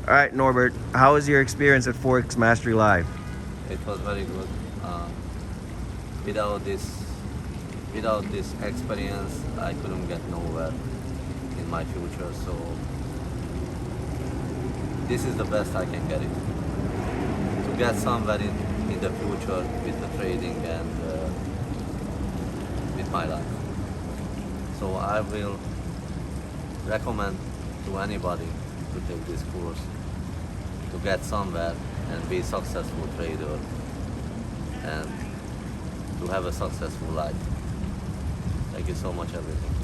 All right, Norbert, how was your experience at Forex Mastery Live? It was very good. Without this, without this experience, I couldn't get nowhere in my future. So this is the best I can get it. To get somewhere in the future with the trading and with my life. So I will recommend to anybody to take this course to get somewhere and be a successful trader and to have a successful life. Thank you so much, everything.